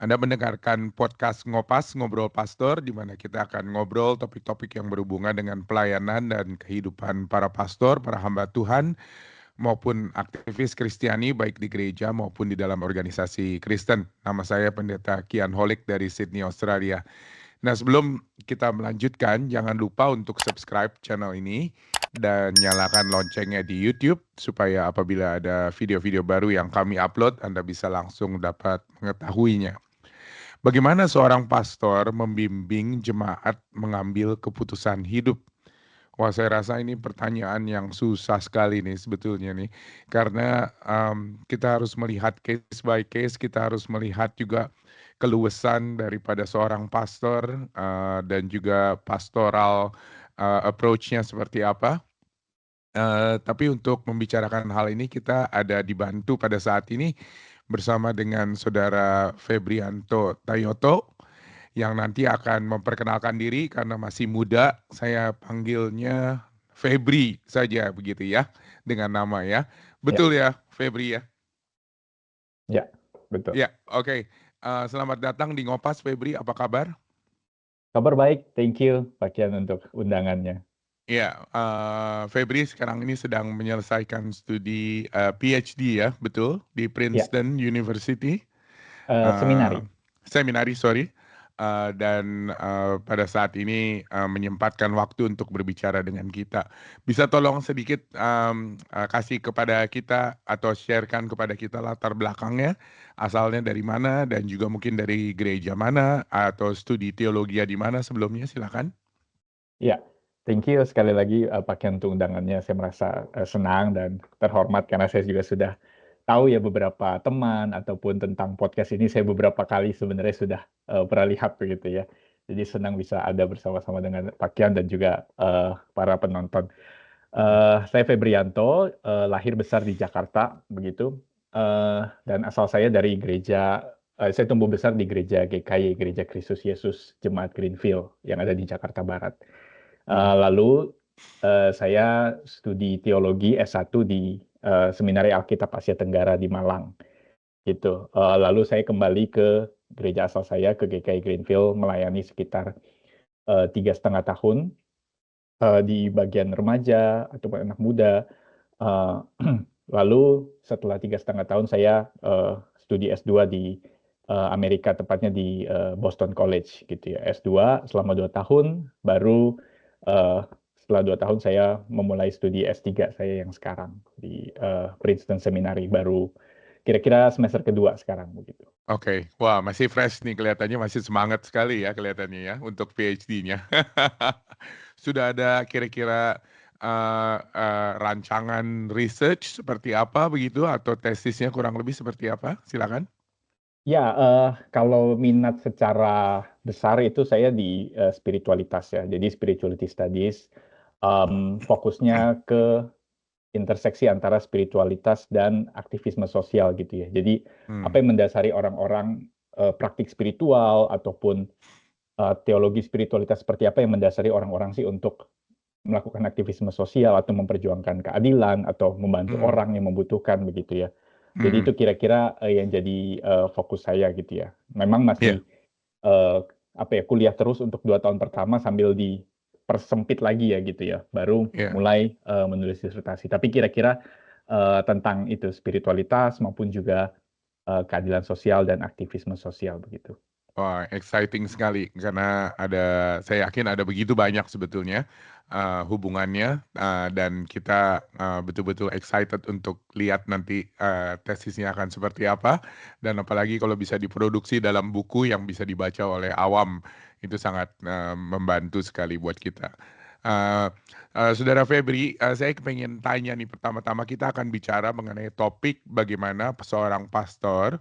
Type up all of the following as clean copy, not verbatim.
Anda mendengarkan podcast Ngopas, Ngobrol Pastor, di mana kita akan ngobrol topik-topik yang berhubungan dengan pelayanan dan kehidupan para pastor, para hamba Tuhan, maupun aktivis Kristiani baik di gereja maupun di dalam organisasi Kristen. Nama saya Pendeta Kian Holik dari Sydney, Australia. Nah, sebelum kita melanjutkan, jangan lupa untuk subscribe channel ini dan nyalakan loncengnya di YouTube supaya apabila ada video-video baru yang kami upload, Anda bisa langsung dapat mengetahuinya. Bagaimana seorang pastor membimbing jemaat mengambil keputusan hidup? Wah, saya rasa ini pertanyaan yang susah sekali nih sebetulnya nih. Karena kita harus melihat case by case, kita harus melihat juga keluasan daripada seorang pastor dan juga pastoral approach-nya seperti apa. Tapi untuk membicarakan hal ini kita ada dibantu pada saat ini bersama dengan Saudara Febrianto Tayoto yang nanti akan memperkenalkan diri karena masih muda. Saya panggilnya Febri saja begitu ya, dengan nama ya. Ya, Betul ya, Febri ya? ya, betul. Ya, oke. Selamat datang di Ngopas, Febri. Apa kabar? Kabar baik, thank you Pak Kian untuk undangannya. Ya, Febri sekarang ini sedang menyelesaikan studi PhD ya, betul, di Ya, Princeton University. Uh, seminari. Seminari, sorry. Dan pada saat ini menyempatkan waktu untuk berbicara dengan kita. Bisa tolong sedikit kasih kepada kita atau sharekan kepada kita latar belakangnya, asalnya dari mana dan juga mungkin dari gereja mana atau studi teologi di mana sebelumnya, silakan. Ya, thank you sekali lagi Pak Kian untuk undangannya. Saya merasa senang dan terhormat karena saya juga sudah tahu ya beberapa teman ataupun tentang podcast ini saya beberapa kali sebenarnya sudah pernah lihat begitu ya. Jadi senang bisa ada bersama-sama dengan Pak Kian dan juga para penonton. Saya Febrianto, lahir besar di Jakarta begitu, dan asal saya dari gereja. Saya tumbuh besar di gereja GKY, Gereja Kristus Yesus Jemaat Greenfield yang ada di Jakarta Barat. Lalu saya studi teologi S1 di Seminari Alkitab Asia Tenggara di Malang, gitu. Lalu saya kembali ke gereja asal saya, ke GKI Greenfield, melayani sekitar 3,5 tahun di bagian remaja ataupun anak muda. Lalu setelah 3,5 tahun saya studi S2 di Amerika, tepatnya di Boston College, gitu ya. S2 selama 2 tahun, baru setelah 2 tahun saya memulai studi S3 saya yang sekarang di Princeton Seminary, baru kira-kira semester kedua sekarang begitu. Oke, wah masih fresh nih kelihatannya, masih semangat sekali ya kelihatannya ya untuk PhD-nya. Sudah ada kira-kira rancangan research seperti apa begitu atau tesisnya kurang lebih seperti apa? Silakan. Ya, kalau minat secara besar itu saya di spiritualitas ya. Jadi spirituality studies, fokusnya ke interseksi antara spiritualitas dan aktivisme sosial gitu ya. Jadi apa Hmm, yang mendasari orang-orang praktik spiritual ataupun teologi spiritualitas, seperti apa yang mendasari orang-orang sih untuk melakukan aktivisme sosial atau memperjuangkan keadilan atau membantu hmm, orang yang membutuhkan begitu ya. Jadi hmm. itu kira-kira yang jadi fokus saya gitu ya. Memang Ya, masih apa ya, kuliah terus untuk 2 tahun pertama sambil dipersempit lagi ya gitu ya. Baru ya. mulai menulis disertasi. Tapi kira-kira tentang itu spiritualitas maupun juga keadilan sosial dan aktivisme sosial begitu. Wah, exciting sekali karena saya yakin ada begitu banyak sebetulnya hubungannya dan kita betul-betul excited untuk lihat nanti tesisnya akan seperti apa dan apalagi kalau bisa diproduksi dalam buku yang bisa dibaca oleh awam itu sangat membantu sekali buat kita. Uh, Saudara Febri, saya pengen tanya nih pertama-tama kita akan bicara mengenai topik bagaimana seorang pastor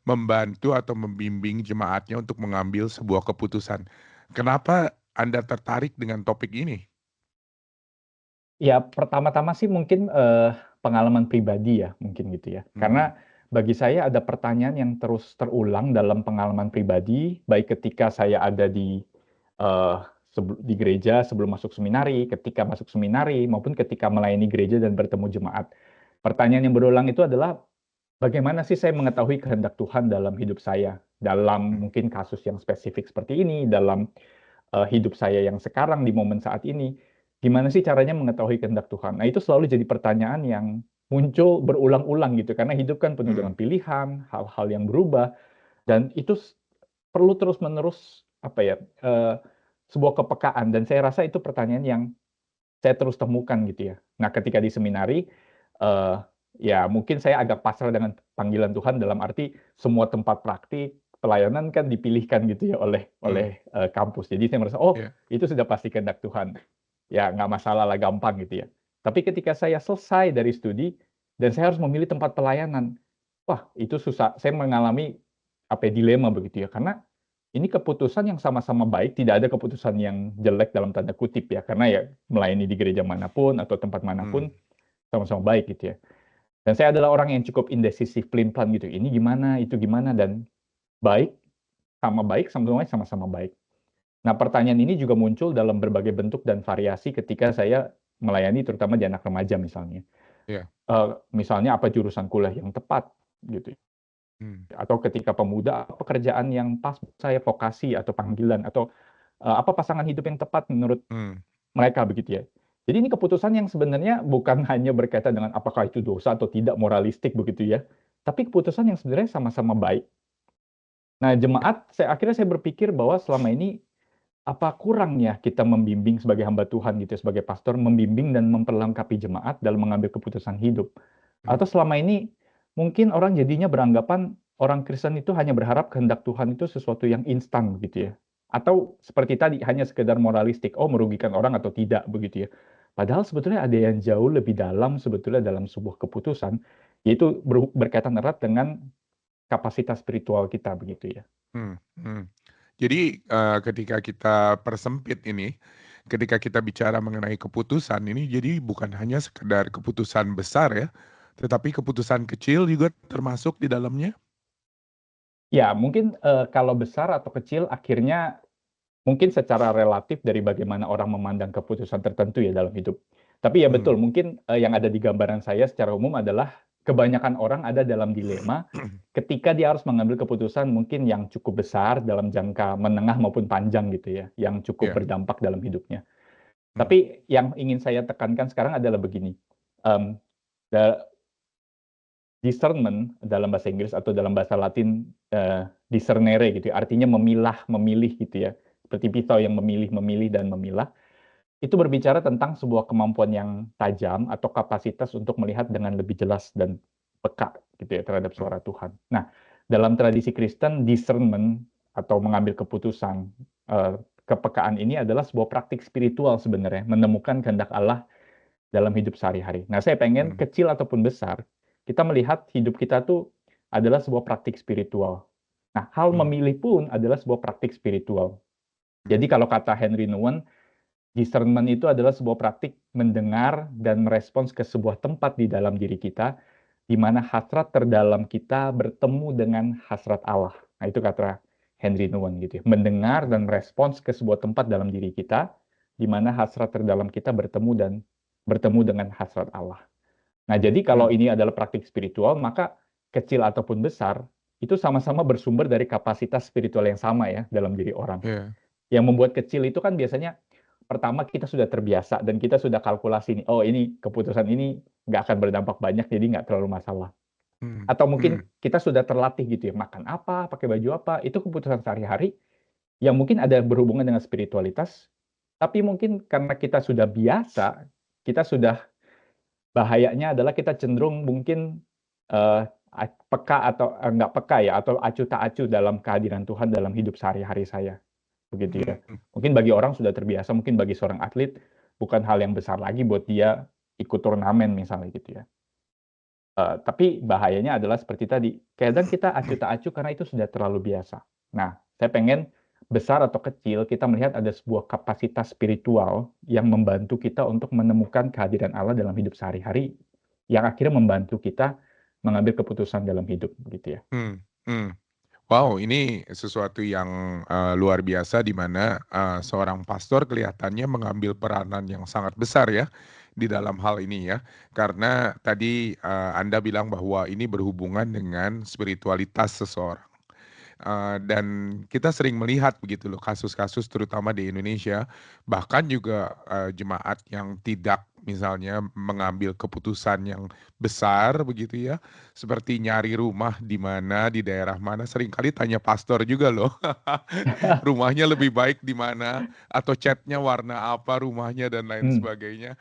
membantu atau membimbing jemaatnya untuk mengambil sebuah keputusan. Kenapa Anda tertarik dengan topik ini? Ya, pertama-tama sih mungkin, pengalaman pribadi ya, mungkin gitu ya. Mhm, Karena bagi saya ada pertanyaan yang terus terulang dalam pengalaman pribadi, baik ketika saya ada eee, di gereja sebelum masuk seminari, ketika masuk seminari, maupun ketika melayani gereja dan bertemu jemaat. Pertanyaan yang berulang itu adalah, Bagaimana sih saya mengetahui kehendak Tuhan dalam hidup saya? Dalam mungkin kasus yang spesifik seperti ini, dalam hidup saya yang sekarang di momen saat ini, gimana sih caranya mengetahui kehendak Tuhan? Nah, itu selalu jadi pertanyaan yang muncul berulang-ulang gitu, karena hidup kan penuh dengan Hmm. pilihan, hal-hal yang berubah, dan itu perlu terus-menerus apa ya, sebuah kepekaan, dan saya rasa itu pertanyaan yang saya terus temukan gitu ya. Nah, ketika di seminari, eh, ya mungkin saya agak pasrah dengan panggilan Tuhan dalam arti semua tempat praktik pelayanan kan dipilihkan gitu ya oleh Hmm. oleh kampus. Jadi saya merasa oh Ya. itu sudah pasti kehendak Tuhan. Ya nggak masalah lah, gampang gitu ya. Tapi ketika saya selesai dari studi dan saya harus memilih tempat pelayanan, wah itu susah. Saya mengalami apa ya, dilema begitu ya, karena ini keputusan yang sama-sama baik, tidak ada keputusan yang jelek dalam tanda kutip ya, karena ya melayani di gereja manapun atau tempat Hmm. manapun sama-sama baik gitu ya. Dan saya adalah orang yang cukup indecisif, pelin-pelan gitu. Ini gimana, itu gimana, dan baik, sama-sama baik. Nah, pertanyaan ini juga muncul dalam berbagai bentuk dan variasi ketika saya melayani terutama di anak remaja misalnya. Ya. Misalnya apa jurusan kuliah yang tepat gitu. Hmm. Atau ketika pemuda, apa pekerjaan yang pas saya, vokasi atau panggilan, atau apa pasangan hidup yang tepat menurut Hmm. mereka begitu ya. Jadi ini keputusan yang sebenarnya bukan hanya berkaitan dengan apakah itu dosa atau tidak, moralistik begitu ya, tapi keputusan yang sebenarnya sama-sama baik. Nah, jemaat, akhirnya saya berpikir bahwa selama ini apa kurangnya kita membimbing sebagai hamba Tuhan gitu ya, sebagai pastor, membimbing dan memperlengkapi jemaat dalam mengambil keputusan hidup. Hmm. Atau selama ini mungkin orang jadinya beranggapan orang Kristen itu hanya berharap kehendak Tuhan itu sesuatu yang instan begitu ya. Atau seperti tadi hanya sekedar moralistik, oh merugikan orang atau tidak begitu ya. Padahal sebetulnya ada yang jauh lebih dalam sebetulnya dalam sebuah keputusan, yaitu berkaitan erat dengan kapasitas spiritual kita begitu ya. Hmm. Hmm. Jadi, ketika kita persempit ini, ketika kita bicara mengenai keputusan ini, jadi bukan hanya sekedar keputusan besar ya, tetapi keputusan kecil juga termasuk di dalamnya? Ya, mungkin kalau besar atau kecil akhirnya mungkin secara relatif dari bagaimana orang memandang keputusan tertentu ya dalam hidup. Tapi ya Hmm. betul, mungkin yang ada di gambaran saya secara umum adalah kebanyakan orang ada dalam dilema ketika dia harus mengambil keputusan mungkin yang cukup besar dalam jangka menengah maupun panjang gitu ya, yang cukup Ya. berdampak dalam hidupnya. Hmm. Tapi yang ingin saya tekankan sekarang adalah begini, em, the discernment dalam bahasa Inggris atau dalam bahasa Latin discernere gitu ya, artinya memilah, memilih gitu ya, seperti pisau yang memilih dan memilah. Itu berbicara tentang sebuah kemampuan yang tajam atau kapasitas untuk melihat dengan lebih jelas dan peka gitu ya terhadap Hmm. suara Tuhan. Nah, dalam tradisi Kristen, discernment atau mengambil keputusan, eh, kepekaan ini adalah sebuah praktik spiritual sebenarnya, menemukan kehendak Allah dalam hidup sehari-hari. Nah, saya pengen Hmm. kecil ataupun besar, kita melihat hidup kita tuh adalah sebuah praktik spiritual. Nah, hal Hmm. memilih pun adalah sebuah praktik spiritual. Hmm. Jadi kalau kata Henry Nouwen, discernment itu adalah sebuah praktik mendengar dan merespons ke sebuah tempat di dalam diri kita, di mana hasrat terdalam kita bertemu dengan hasrat Allah. Nah, itu kata Henry Nouwen gitu ya. Mendengar dan merespons ke sebuah tempat dalam diri kita, di mana hasrat terdalam kita bertemu dengan hasrat Allah. Nah, jadi kalau Hmm. ini adalah praktik spiritual, maka kecil ataupun besar, itu sama-sama bersumber dari kapasitas spiritual yang sama ya dalam diri orang. Ya. Yang membuat kecil itu kan biasanya pertama kita sudah terbiasa dan kita sudah kalkulasi nih, oh ini keputusan ini nggak akan berdampak banyak, jadi nggak terlalu masalah. Hmm. Atau Hmm. mungkin kita sudah terlatih gitu ya, makan apa, pakai baju apa, itu keputusan sehari-hari yang mungkin ada berhubungan dengan spiritualitas, tapi mungkin karena kita sudah biasa, kita sudah, bahayanya adalah kita cenderung mungkin eh, peka atau nggak peka ya, atau acuh tak acuh dalam kehadiran Tuhan dalam hidup sehari-hari saya. Begitu ya. Hmm. Mungkin bagi orang sudah terbiasa, mungkin bagi seorang atlet bukan hal yang besar lagi buat dia ikut turnamen misalnya gitu ya. Tapi bahayanya adalah seperti tadi, kadang kita acuh tak acuh karena itu sudah terlalu biasa. Nah, saya pengen besar atau kecil kita melihat ada sebuah kapasitas spiritual yang membantu kita untuk menemukan kehadiran Allah dalam hidup sehari-hari, yang akhirnya membantu kita mengambil keputusan dalam hidup gitu ya. Hmm. Hmm. Wow, ini sesuatu yang, luar biasa di mana, seorang pastor kelihatannya mengambil peranan yang sangat besar ya, di dalam hal ini ya. Karena tadi, Anda bilang bahwa ini berhubungan dengan spiritualitas seseorang. Dan kita sering melihat begitu loh kasus-kasus terutama di Indonesia, bahkan juga, jemaat yang tidak misalnya mengambil keputusan yang besar begitu ya, seperti nyari rumah di mana, di daerah mana, seringkali tanya pastor juga loh. Rumahnya lebih baik di mana, atau catnya warna apa rumahnya dan lain Hmm. sebagainya.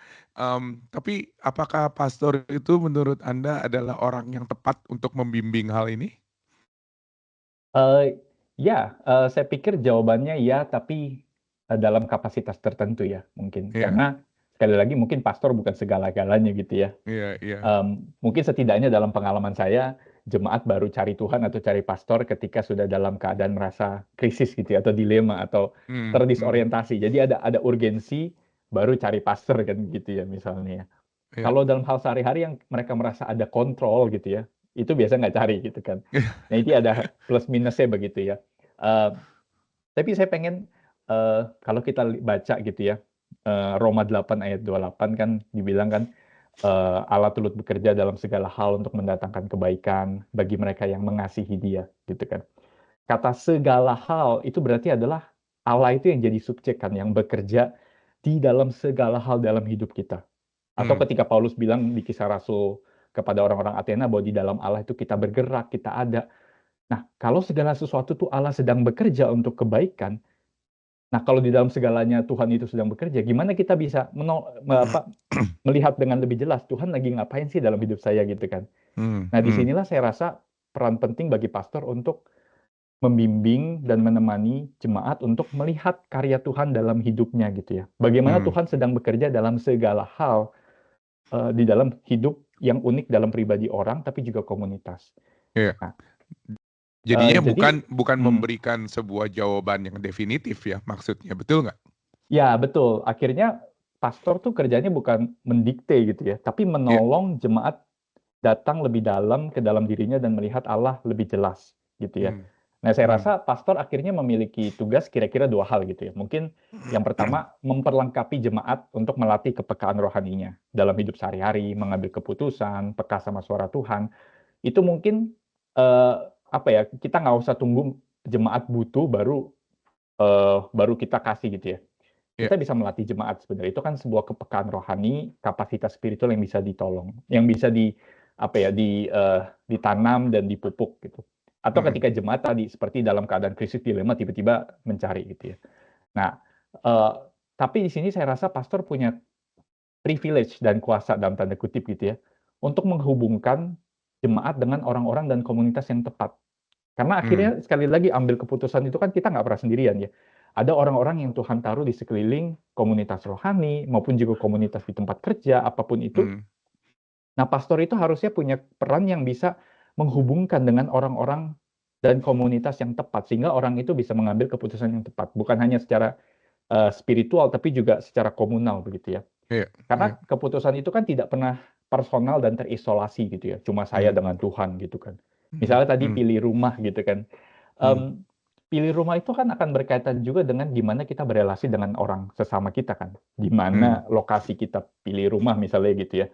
Tapi apakah pastor itu menurut Anda adalah orang yang tepat untuk membimbing hal ini? Ya, saya pikir jawabannya ya, tapi dalam kapasitas tertentu ya mungkin. Iya, Karena sekali lagi mungkin pastor bukan segala-galanya gitu ya. iya, iya. Mungkin setidaknya dalam pengalaman saya, jemaat baru cari Tuhan atau cari pastor ketika sudah dalam keadaan merasa krisis gitu ya, atau dilema atau Hmm, hmm. terdisorientasi. Jadi ada urgensi baru cari pastor kan gitu ya misalnya. Iya. Kalau dalam hal sehari-hari yang mereka merasa ada kontrol gitu ya, itu biasa nggak cari gitu kan. Nah, ini ada plus minusnya begitu ya. Eh, tapi saya pengen kalau kita baca gitu ya, Roma 8 ayat 28 kan dibilang kan Allah turut bekerja dalam segala hal untuk mendatangkan kebaikan bagi mereka yang mengasihi Dia gitu kan. Kata segala hal itu berarti adalah Allah itu yang jadi subjek kan, yang bekerja di dalam segala hal dalam hidup kita. Atau Hmm, ketika Paulus bilang di Kisah Rasul kepada orang-orang Athena bahwa di dalam Allah itu kita bergerak, kita ada. Nah, kalau segala sesuatu tuh Allah sedang bekerja untuk kebaikan, nah kalau di dalam segalanya Tuhan itu sedang bekerja, gimana kita bisa melihat dengan lebih jelas Tuhan lagi ngapain sih dalam hidup saya gitu kan. hmm, Nah, hmm, disinilah saya rasa peran penting bagi pastor untuk membimbing dan menemani jemaat untuk melihat karya Tuhan dalam hidupnya gitu ya. Bagaimana hmm. Tuhan sedang bekerja dalam segala hal di dalam hidup yang unik dalam pribadi orang, tapi juga komunitas. Iya. Nah, Jadinya jadi, bukan hmm, memberikan sebuah jawaban yang definitif ya maksudnya, betul nggak? ya betul. Akhirnya pastor tuh kerjanya bukan mendikte gitu ya, tapi Iya. menolong jemaat datang lebih dalam ke dalam dirinya dan melihat Allah lebih jelas gitu ya. Hmm, Nah, saya hmm, rasa pastor akhirnya memiliki tugas kira-kira dua hal gitu ya. Mungkin yang pertama memperlengkapi jemaat untuk melatih kepekaan rohaninya dalam hidup sehari-hari, mengambil keputusan, peka sama suara Tuhan. Itu mungkin eh, apa ya? Kita nggak usah tunggu jemaat butuh baru kita kasih gitu ya. iya. Kita bisa melatih jemaat sebenarnya. Itu kan sebuah kepekaan rohani, kapasitas spiritual yang bisa ditolong, yang bisa ditanam dan dipupuk gitu. Atau Hmm, ketika jemaat tadi seperti dalam keadaan krisis dilema tiba-tiba mencari gitu ya. Nah, eh, tapi di sini saya rasa pastor punya privilege dan kuasa dalam tanda kutip gitu ya untuk menghubungkan jemaat dengan orang-orang dan komunitas yang tepat. Karena hmm, akhirnya sekali lagi ambil keputusan itu kan kita nggak pernah sendirian ya. Ada orang-orang yang Tuhan taruh di sekeliling komunitas rohani maupun juga komunitas di tempat kerja, apapun itu. hmm. Nah, pastor itu harusnya punya peran yang bisa menghubungkan dengan orang-orang dan komunitas yang tepat sehingga orang itu bisa mengambil keputusan yang tepat, bukan hanya secara spiritual tapi juga secara komunal begitu ya. Iya, iya. Karena keputusan itu kan tidak pernah personal dan terisolasi gitu ya, cuma saya Hmm, dengan Tuhan gitu kan. hmm, Misalnya tadi hmm, pilih rumah gitu kan. hmm, Em, Pilih rumah itu kan akan berkaitan juga dengan gimana kita berelasi dengan orang sesama kita kan. Di hmm, mana lokasi kita pilih rumah misalnya gitu ya.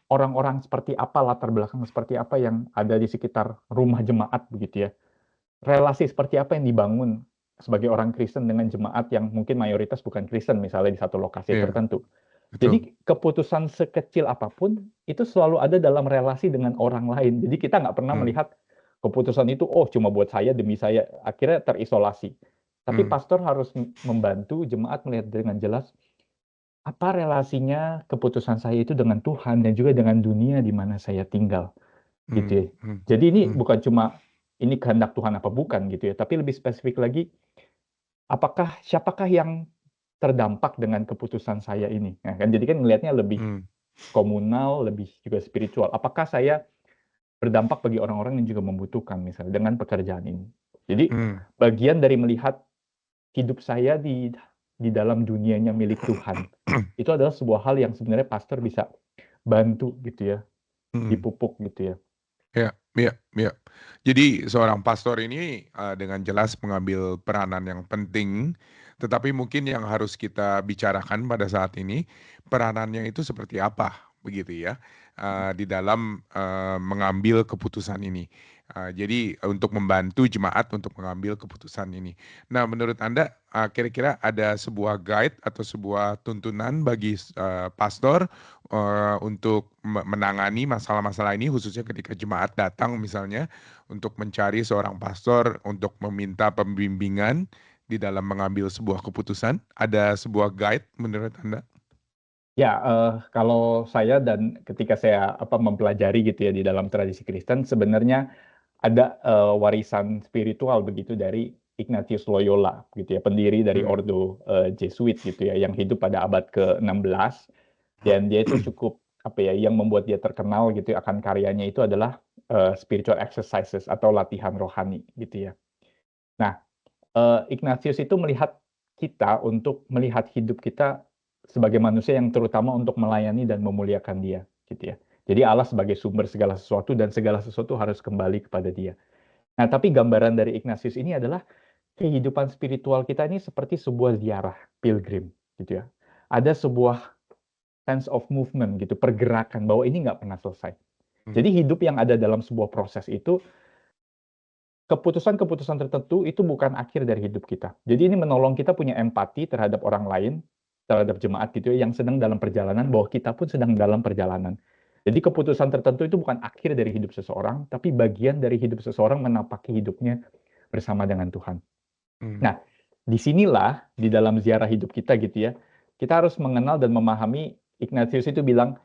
Orang-orang seperti apa, latar belakang seperti apa yang ada di sekitar rumah jemaat begitu ya. Relasi seperti apa yang dibangun sebagai orang Kristen dengan jemaat yang mungkin mayoritas bukan Kristen misalnya di satu lokasi iya, tertentu. betul. Jadi keputusan sekecil apapun itu selalu ada dalam relasi dengan orang lain. Jadi kita nggak pernah Hmm, melihat keputusan itu, oh cuma buat saya demi saya, akhirnya terisolasi. Tapi hmm, pastor harus membantu jemaat melihat dengan jelas apa relasinya keputusan saya itu dengan Tuhan dan juga dengan dunia di mana saya tinggal, gitu hmm, ya. hmm, Jadi ini hmm, bukan cuma ini kehendak Tuhan apa bukan gitu ya, tapi lebih spesifik lagi, siapakah yang terdampak dengan keputusan saya ini? Nah, kan jadi kan ngelihatnya lebih hmm, komunal, lebih juga spiritual. Apakah saya berdampak bagi orang-orang yang juga membutuhkan misalnya dengan pekerjaan ini? Jadi hmm, bagian dari melihat hidup saya di dalam dunianya milik Tuhan. Itu adalah sebuah hal yang sebenarnya pastor bisa bantu gitu ya, hmm. dipupuk gitu ya. Ya, Iya, iya. Jadi seorang pastor ini, dengan jelas mengambil peranan yang penting, tetapi mungkin yang harus kita bicarakan pada saat ini, peranannya itu seperti apa, begitu ya, di dalam, mengambil keputusan ini. Jadi untuk membantu jemaat untuk mengambil keputusan ini. Nah, menurut Anda, kira-kira ada sebuah guide atau sebuah tuntunan bagi pastor untuk menangani masalah-masalah ini khususnya ketika jemaat datang misalnya untuk mencari seorang pastor untuk meminta pembimbingan di dalam mengambil sebuah keputusan, ada sebuah guide menurut Anda? Ya, kalau saya dan ketika saya mempelajari gitu ya di dalam tradisi Kristen, sebenarnya ada warisan spiritual begitu dari Ignatius Loyola gitu ya, pendiri dari Mmm, Ordo Jesuit gitu ya, yang hidup pada abad ke-16, dan dia itu cukup yang membuat dia terkenal gitu ya akan karyanya itu adalah spiritual exercises atau latihan rohani gitu ya. Nah, Ignatius itu melihat kita untuk melihat hidup kita sebagai manusia yang terutama untuk melayani dan memuliakan Dia, gitu ya. Jadi Allah sebagai sumber segala sesuatu dan segala sesuatu harus kembali kepada Dia. Nah, tapi gambaran dari Ignatius ini adalah kehidupan spiritual kita ini seperti sebuah ziarah pilgrim, gitu ya. Ada sebuah sense of movement gitu, pergerakan bahwa ini nggak pernah selesai. mmm, Jadi hidup yang ada dalam sebuah proses itu keputusan-keputusan tertentu itu bukan akhir dari hidup kita. Jadi ini menolong kita punya empati terhadap orang lain, terhadap jemaat gitu ya, yang sedang dalam perjalanan, bahwa kita pun sedang dalam perjalanan. Jadi keputusan tertentu itu bukan akhir dari hidup seseorang, tapi bagian dari hidup seseorang menapaki hidupnya bersama dengan Tuhan. mmm, Nah, disinilah di dalam ziarah hidup kita gitu ya, kita harus mengenal dan memahami. Ignatius itu bilang,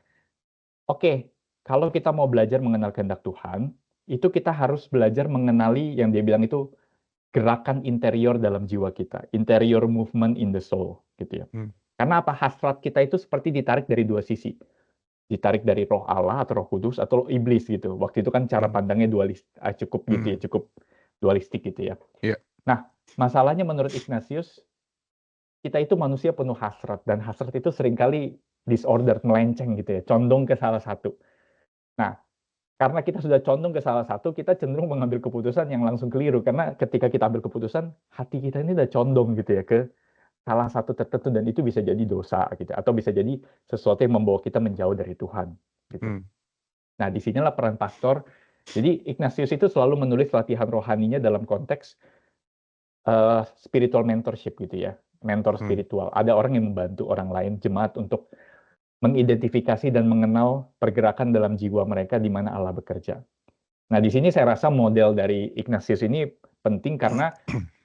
oke, kalau kita mau belajar mengenal kehendak Tuhan, itu kita harus belajar mengenali yang dia bilang itu gerakan interior dalam jiwa kita, interior movement in the soul, gitu ya. mmm, Karena apa? Hasrat kita itu seperti ditarik dari dua sisi. Ditarik dari roh Allah atau roh kudus atau iblis gitu. Waktu itu kan cara mmm, pandangnya cukup gitu ya, mmm, cukup dualistik gitu ya. iya, Nah, masalahnya menurut Ignatius, kita itu manusia penuh hasrat, dan hasrat itu seringkali disorder, melenceng gitu ya, condong ke salah satu. Nah, karena kita sudah condong ke salah satu, kita cenderung mengambil keputusan yang langsung keliru. Karena ketika kita ambil keputusan, hati kita ini udah condong gitu ya ke salah satu tertentu, dan itu bisa jadi dosa gitu, atau bisa jadi sesuatu yang membawa kita menjauh dari Tuhan gitu. mmm, Nah, disinilah peran pastor. Jadi Ignatius itu selalu menulis latihan rohaninya dalam konteks spiritual mentorship gitu ya, mentor mmm, spiritual. Ada orang yang membantu orang lain, jemaat, untuk mengidentifikasi dan mengenal pergerakan dalam jiwa mereka di mana Allah bekerja. Nah, di sini saya rasa model dari Ignatius ini penting karena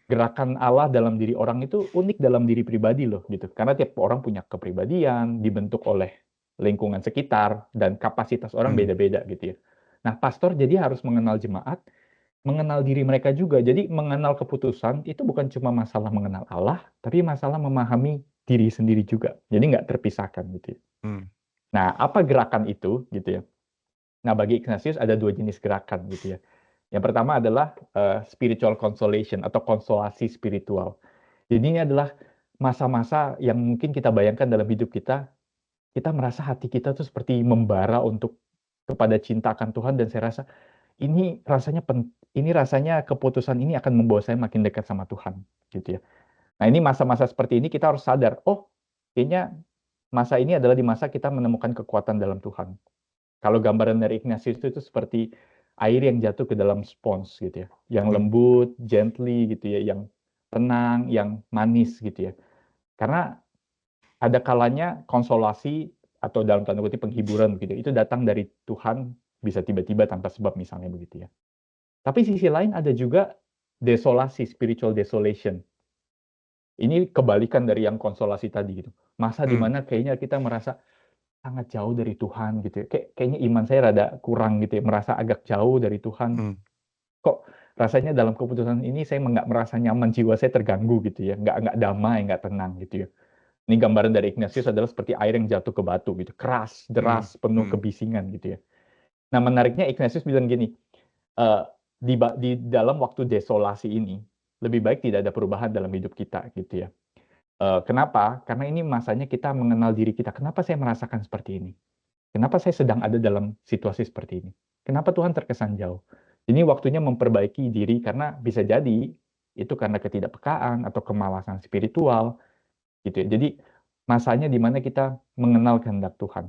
gerakan Allah dalam diri orang itu unik dalam diri pribadi loh gitu. Karena tiap orang punya kepribadian, dibentuk oleh lingkungan sekitar, dan kapasitas orang mmm, beda-beda gitu ya. Nah, pastor jadi harus mengenal jemaat, mengenal diri mereka juga. Jadi mengenal keputusan itu bukan cuma masalah mengenal Allah, tapi masalah memahami diri sendiri juga. Jadi nggak terpisahkan gitu ya. mmm, Nah, apa gerakan itu gitu ya? Nah, bagi Ignatius ada dua jenis gerakan gitu ya. Yang pertama adalah spiritual consolation atau konsolasi spiritual. Jadi ini adalah masa-masa yang mungkin kita bayangkan dalam hidup kita, kita merasa hati kita tuh seperti membara untuk kepada cinta akan Tuhan, dan saya rasa ini rasanya keputusan ini akan membawa saya makin dekat sama Tuhan, gitu ya. Nah, ini masa-masa seperti ini kita harus sadar, oh, kayaknya masa ini adalah di masa kita menemukan kekuatan dalam Tuhan. Kalau gambaran dari Ignatius itu seperti air yang jatuh ke dalam spons gitu ya, yang mmm, lembut, gently gitu ya, yang tenang, yang manis gitu ya. Karena ada kalanya konsolasi atau dalam tanda kutip penghiburan begitu, itu datang dari Tuhan, bisa tiba-tiba tanpa sebab misalnya begitu ya. Tapi sisi lain ada juga desolasi, spiritual desolation. Ini kebalikan dari yang konsolasi tadi gitu. Masa di mmm, mana kayaknya kita merasa sangat jauh dari Tuhan gitu ya. Kayaknya iman saya rada kurang gitu ya, merasa agak jauh dari Tuhan. mmm, Kok rasanya dalam keputusan ini saya nggak merasa nyaman, jiwa saya terganggu gitu ya, nggak damai, nggak tenang gitu ya. Ini gambaran dari Ignatius adalah seperti air yang jatuh ke batu gitu, keras, mmm, deras, penuh mmm, kebisingan gitu ya. Nah, menariknya Ignatius bilang gini, eee, di dalam waktu desolasi ini, lebih baik tidak ada perubahan dalam hidup kita gitu ya. Kenapa? Karena ini masanya kita mengenal diri kita, kenapa saya merasakan seperti ini? Kenapa saya sedang ada dalam situasi seperti ini? Kenapa Tuhan terkesan jauh? Ini waktunya memperbaiki diri karena bisa jadi itu karena ketidakpekaan atau kemalasan spiritual gitu ya. Jadi masanya di mana kita mengenal kehendak Tuhan.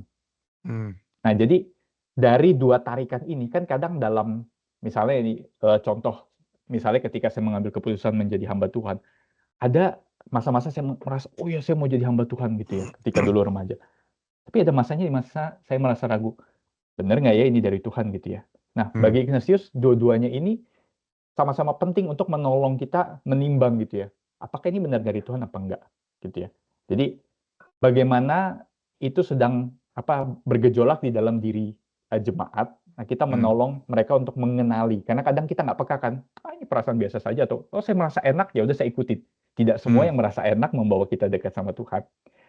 Hmm. Nah, jadi dari dua tarikan ini kan kadang dalam misalnya ini contoh misalnya ketika saya mengambil keputusan menjadi hamba Tuhan, ada masa-masa saya merasa oh ya saya mau jadi hamba Tuhan gitu ya ketika dulu remaja. Tapi ada masanya di masa saya merasa ragu, benar nggak ya ini dari Tuhan gitu ya. Nah, Hmm. bagi Ignatius dua-duanya ini sama-sama penting untuk menolong kita menimbang gitu ya. Apakah ini benar dari Tuhan apa enggak gitu ya. Jadi bagaimana itu sedang bergejolak di dalam diri jemaat. Nah, kita menolong mereka untuk mengenali karena kadang kita nggak peka kan, ini perasaan biasa saja atau oh saya merasa enak ya udah saya ikutin. Tidak semua yang merasa enak membawa kita dekat sama Tuhan.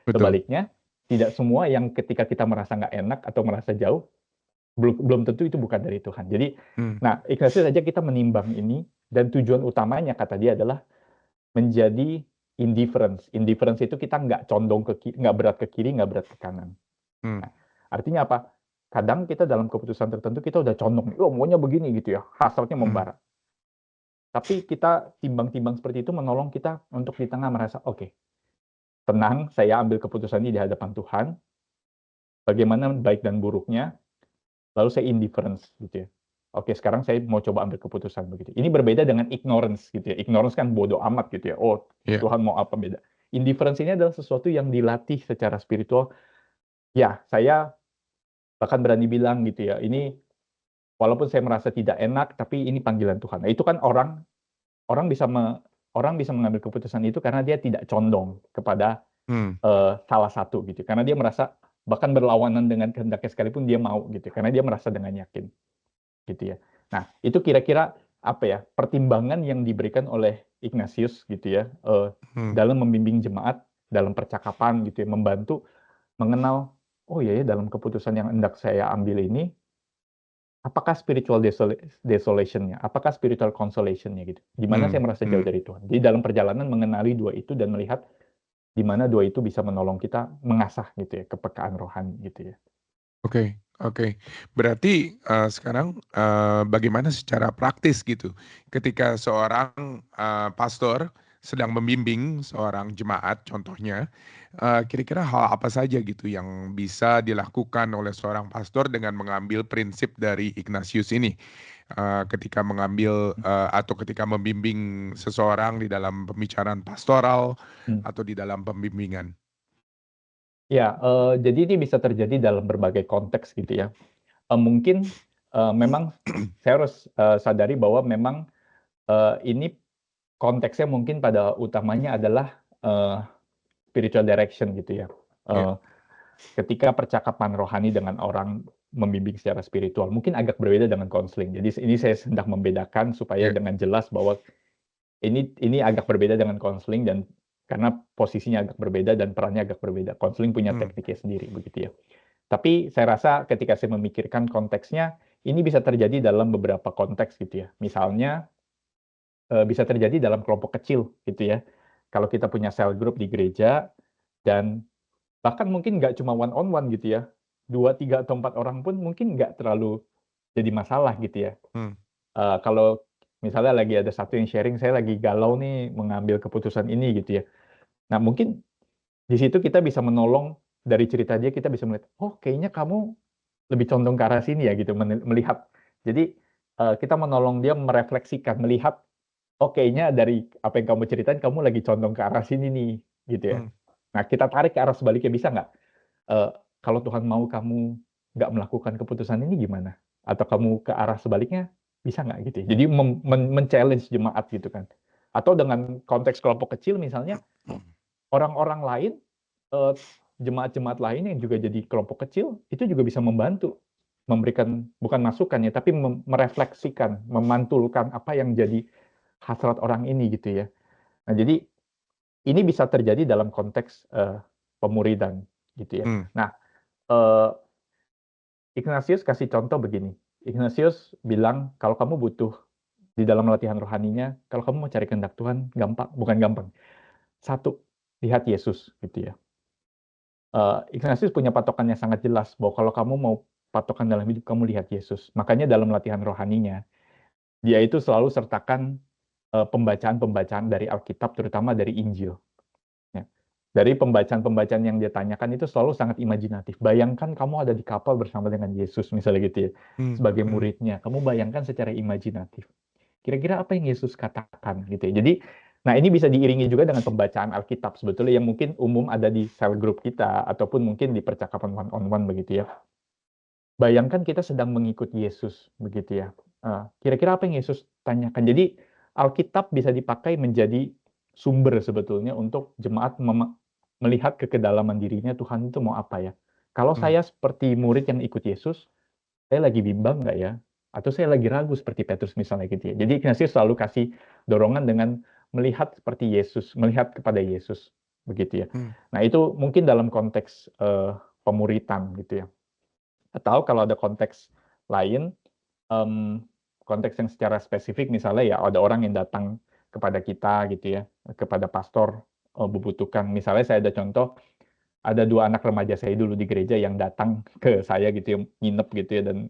Betul. Sebaliknya, tidak semua yang ketika kita merasa nggak enak atau merasa jauh belum tentu itu bukan dari Tuhan. Jadi, nah Ignatius saja kita menimbang ini dan tujuan utamanya kata dia adalah menjadi indifference. Indifference itu kita nggak condong ke kiri, nggak berat ke kiri, nggak berat ke kanan. Nah, artinya apa? Kadang kita dalam keputusan tertentu kita udah condong, oh maunya begini gitu ya, hasratnya membara. Tapi kita timbang-timbang seperti itu menolong kita untuk di tengah merasa, oke, tenang, saya ambil keputusan ini di hadapan Tuhan, bagaimana baik dan buruknya, lalu saya indifference gitu ya. Oke, sekarang saya mau coba ambil keputusan begitu. Ini berbeda dengan ignorance gitu ya. Ignorance kan bodoh amat gitu ya. Oh, Yeah. Tuhan mau apa beda. Indifference ini adalah sesuatu yang dilatih secara spiritual. Ya, saya bahkan berani bilang gitu ya. Ini walaupun saya merasa tidak enak, tapi ini panggilan Tuhan. Nah, itu kan orang bisa mengambil keputusan itu karena dia tidak condong kepada salah satu gitu. Karena dia merasa bahkan berlawanan dengan kehendaknya sekalipun dia mau gitu. Karena dia merasa dengan yakin. Gitu ya. Nah, itu kira-kira apa ya pertimbangan yang diberikan oleh Ignatius gitu ya dalam membimbing jemaat dalam percakapan gitu ya, membantu mengenal oh iya ya dalam keputusan yang hendak saya ambil ini apakah spiritual desolation-nya, apakah spiritual consolation-nya gitu. Di mana saya merasa jauh dari Tuhan. Jadi dalam perjalanan mengenali dua itu dan melihat di mana dua itu bisa menolong kita mengasah gitu ya kepekaan rohani gitu ya. Oke, oke. Berarti, sekarang, bagaimana secara praktis gitu, ketika seorang, pastor sedang membimbing seorang jemaat contohnya, kira-kira hal apa saja gitu yang bisa dilakukan oleh seorang pastor dengan mengambil prinsip dari Ignatius ini, ketika mengambil, atau ketika membimbing seseorang di dalam pembicaraan pastoral Hmm. atau di dalam pembimbingan? Ya, jadi ini bisa terjadi dalam berbagai konteks gitu ya. Mungkin memang saya harus sadari bahwa memang ini konteksnya mungkin pada utamanya adalah spiritual direction gitu ya. Iya, Ketika percakapan rohani dengan orang membimbing secara spiritual, mungkin agak berbeda dengan konseling. Jadi ini saya hendak membedakan supaya iya. dengan jelas bahwa ini agak berbeda dengan konseling dan karena posisinya agak berbeda dan perannya agak berbeda. Konseling punya tekniknya sendiri begitu ya. Tapi saya rasa ketika saya memikirkan konteksnya, ini bisa terjadi dalam beberapa konteks gitu ya. Misalnya bisa terjadi dalam kelompok kecil gitu ya. Kalau kita punya cell group di gereja dan bahkan mungkin nggak cuma one on one gitu ya, 2, 3, atau 4 orang pun mungkin nggak terlalu jadi masalah gitu ya. Mmm. Kalau misalnya lagi ada satu yang sharing, "Saya lagi galau nih mengambil keputusan ini," gitu ya. Nah mungkin di situ kita bisa menolong dari cerita dia kita bisa melihat, "Oh kayaknya kamu lebih condong ke arah sini ya," gitu, melihat. Jadi, kita menolong dia merefleksikan, melihat, "Oh kayaknya dari apa yang kamu ceritain kamu lagi condong ke arah sini nih," gitu ya. Mmm. Nah kita tarik ke arah sebaliknya, bisa nggak? Kalau Tuhan mau kamu nggak melakukan keputusan ini gimana? Atau kamu ke arah sebaliknya, bisa nggak gitu ya? Jadi men-challenge jemaat gitu kan. Atau dengan konteks kelompok kecil misalnya, orang-orang lain, eee, jemaat-jemaat lain yang juga jadi kelompok kecil, itu juga bisa membantu, memberikan bukan masukan ya, tapi merefleksikan, memantulkan apa yang jadi hasrat orang ini gitu ya. Nah jadi, ini bisa terjadi dalam konteks, pemuridan gitu ya. Mmm. Nah, eee Ignatius kasih contoh begini, Ignatius bilang, "Kalau kamu butuh di dalam latihan rohaninya, kalau kamu mau cari kehendak Tuhan, gampang bukan gampang, satu, lihat Yesus," gitu ya. Ignatius punya patokan yang sangat jelas bahwa kalau kamu mau patokan dalam hidup kamu lihat Yesus. Makanya dalam latihan rohaninya, dia itu selalu sertakan pembacaan-pembacaan dari Alkitab, terutama dari Injil. Ya. Dari pembacaan-pembacaan yang dia tanyakan itu selalu sangat imajinatif. Bayangkan kamu ada di kapal bersama dengan Yesus, misalnya gitu ya, sebagai muridnya. Kamu bayangkan secara imajinatif. Kira-kira apa yang Yesus katakan gitu ya. Jadi, nah ini bisa diiringi juga dengan pembacaan Alkitab sebetulnya yang mungkin umum ada di cell group kita ataupun mungkin di percakapan one on one begitu ya. Bayangkan kita sedang mengikut Yesus begitu ya. Kira-kira apa yang Yesus tanyakan. Jadi Alkitab bisa dipakai menjadi sumber sebetulnya untuk jemaat melihat ke kedalaman dirinya Tuhan itu mau apa ya. Kalau saya seperti murid yang ikut Yesus, saya lagi bimbang nggak ya? Atau saya lagi ragu seperti Petrus misalnya gitu ya. Jadi Ignatius selalu kasih dorongan dengan melihat seperti Yesus, melihat kepada Yesus begitu ya. Nah itu mungkin dalam konteks pemuritan gitu ya. Atau kalau ada konteks lain, konteks yang secara spesifik misalnya ya ada orang yang datang kepada kita gitu ya, kepada pastor membutuhkan. Misalnya saya ada contoh, ada 2 anak remaja saya dulu di gereja yang datang ke saya gitu ya, nginep gitu ya dan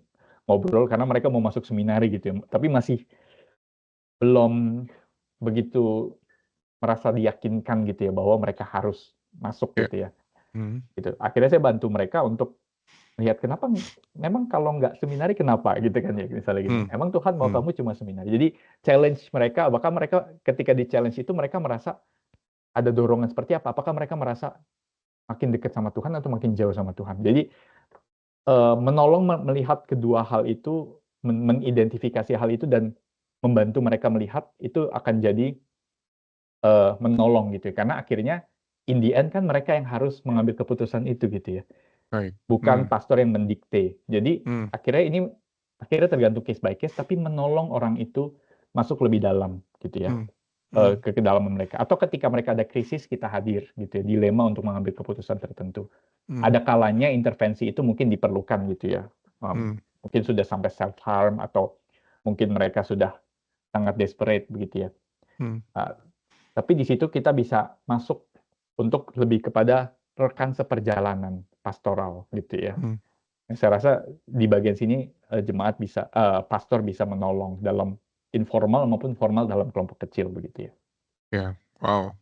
ngobrol karena mereka mau masuk seminari gitu ya, tapi masih belum begitu merasa diyakinkan gitu ya bahwa mereka harus masuk Ya. gitu ya, gitu. Akhirnya saya bantu mereka untuk lihat kenapa memang kalau nggak seminari kenapa gitu kan ya, misalnya gini, emang Tuhan mau kamu cuma seminari. Jadi challenge mereka, apakah mereka ketika di-challenge itu mereka merasa ada dorongan seperti apa? Apakah mereka merasa makin dekat sama Tuhan atau makin jauh sama Tuhan? Jadi menolong melihat kedua hal itu, mengidentifikasi hal itu dan membantu mereka melihat itu akan jadi menolong gitu ya. Karena akhirnya in the end kan mereka yang harus mengambil keputusan itu gitu ya. Baik. Bukan pastor yang mendikte. Jadi Hmm. akhirnya tergantung case by case, tapi menolong orang itu masuk lebih dalam gitu ya, ke kedalaman mereka. Atau ketika mereka ada krisis kita hadir gitu ya, dilema untuk mengambil keputusan tertentu. Ada kalanya intervensi itu mungkin diperlukan gitu ya. Mungkin sudah sampai self harm atau mungkin mereka sudah sangat desperate begitu ya. Tapi di situ kita bisa masuk untuk lebih kepada rekan seperjalanan pastoral gitu ya. Saya rasa di bagian sini jemaat bisa, pastor bisa menolong dalam informal maupun formal dalam kelompok kecil begitu ya. Ya, wow,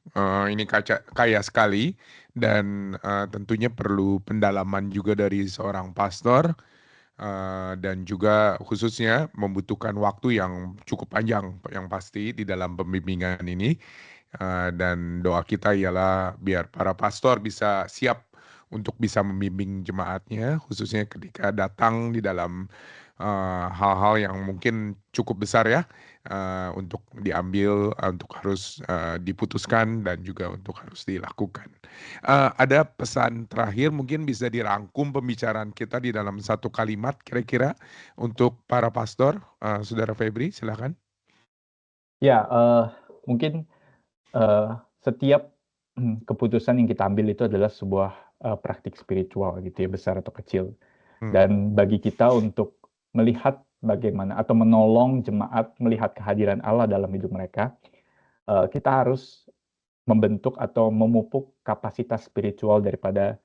ini kaya sekali dan, tentunya perlu pendalaman juga dari seorang pastor, dan juga khususnya membutuhkan waktu yang cukup panjang yang pasti di dalam pembimbingan ini, dan doa kita ialah biar para pastor bisa siap untuk bisa membimbing jemaatnya, khususnya ketika datang di dalam, hal-hal yang mungkin cukup besar ya, untuk diambil, untuk harus, diputuskan dan juga untuk harus dilakukan. Ada pesan terakhir mungkin bisa dirangkum pembicaraan kita di dalam satu kalimat kira-kira untuk para pastor, Saudara Febri silakan. Ya, mungkin, setiap, keputusan yang kita ambil itu adalah sebuah, praktik spiritual gitu ya, besar atau kecil. Hmm. Dan bagi kita untuk melihat bagaimana atau menolong jemaat melihat kehadiran Allah dalam hidup mereka, kita harus membentuk atau memupuk kapasitas spiritual daripada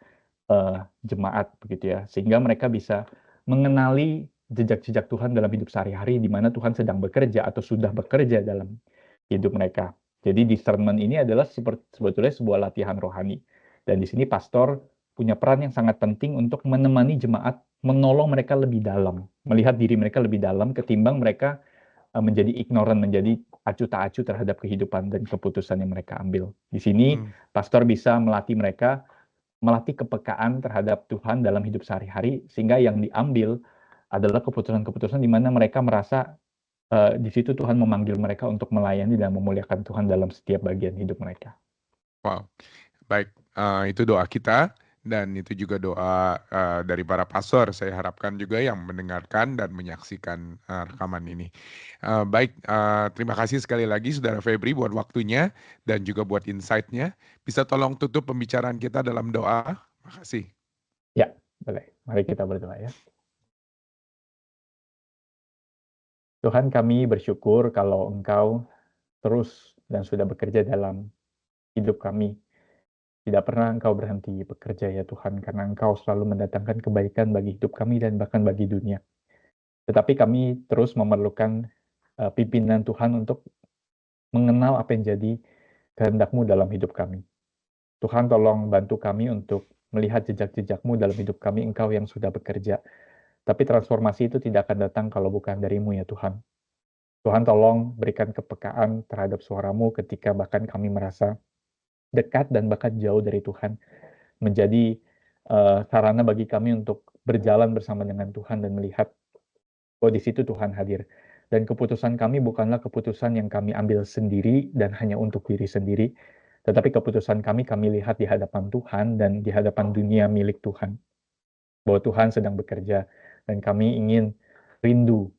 jemaat begitu ya, sehingga mereka bisa mengenali jejak-jejak Tuhan dalam hidup sehari-hari di mana Tuhan sedang bekerja atau sudah bekerja dalam hidup mereka. Jadi discernment ini adalah sebetulnya sebuah latihan rohani. Dan di sini pastor punya peran yang sangat penting untuk menemani jemaat, menolong mereka lebih dalam, melihat diri mereka lebih dalam ketimbang mereka menjadi ignorant, menjadi acuh tak acuh terhadap kehidupan dan keputusan yang mereka ambil. Di sini pastor bisa melatih mereka melatih kepekaan terhadap Tuhan dalam hidup sehari-hari, sehingga yang diambil adalah keputusan-keputusan di mana mereka merasa di situ Tuhan memanggil mereka untuk melayani dan memuliakan Tuhan dalam setiap bagian hidup mereka. Wow, baik, itu doa kita dan itu juga doa, dari para pastor saya harapkan juga yang mendengarkan dan menyaksikan, rekaman ini. Baik, terima kasih sekali lagi Saudara Febri buat waktunya dan juga buat insight-nya. Bisa tolong tutup pembicaraan kita dalam doa? Makasih. Ya, boleh. Mari kita berdoa ya. Tuhan, kami bersyukur kalau Engkau terus dan sudah bekerja dalam hidup kami. Tidak pernah Engkau berhenti bekerja ya Tuhan, karena Engkau selalu mendatangkan kebaikan bagi hidup kami dan bahkan bagi dunia. Tetapi kami terus memerlukan pimpinan Tuhan untuk mengenal apa yang jadi kehendak-Mu dalam hidup kami. Tuhan tolong bantu kami untuk melihat jejak-jejak-Mu dalam hidup kami, Engkau yang sudah bekerja. Tapi transformasi itu tidak akan datang kalau bukan dari-Mu ya Tuhan. Tuhan tolong berikan kepekaan terhadap suara-Mu ketika bahkan kami merasa dekat dan bahkan jauh dari Tuhan. Menjadi sarana bagi kami untuk berjalan bersama dengan Tuhan dan melihat di situ Tuhan hadir. Dan keputusan kami bukanlah keputusan yang kami ambil sendiri dan hanya untuk diri sendiri, tetapi keputusan kami lihat di hadapan Tuhan dan di hadapan dunia milik Tuhan. Bahwa Tuhan sedang bekerja dan kami ingin rindu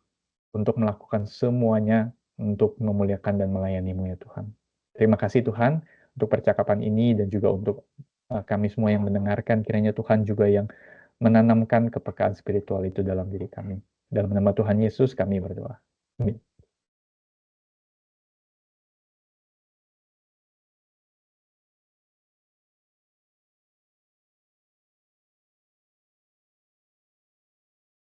untuk melakukan semuanya untuk memuliakan dan melayani-Mu ya Tuhan. Terima kasih Tuhan untuk percakapan ini dan juga untuk kami semua yang mendengarkan. Kiranya Tuhan juga yang menanamkan kepekaan spiritual itu dalam diri kami. Dalam nama Tuhan Yesus kami berdoa. Amin.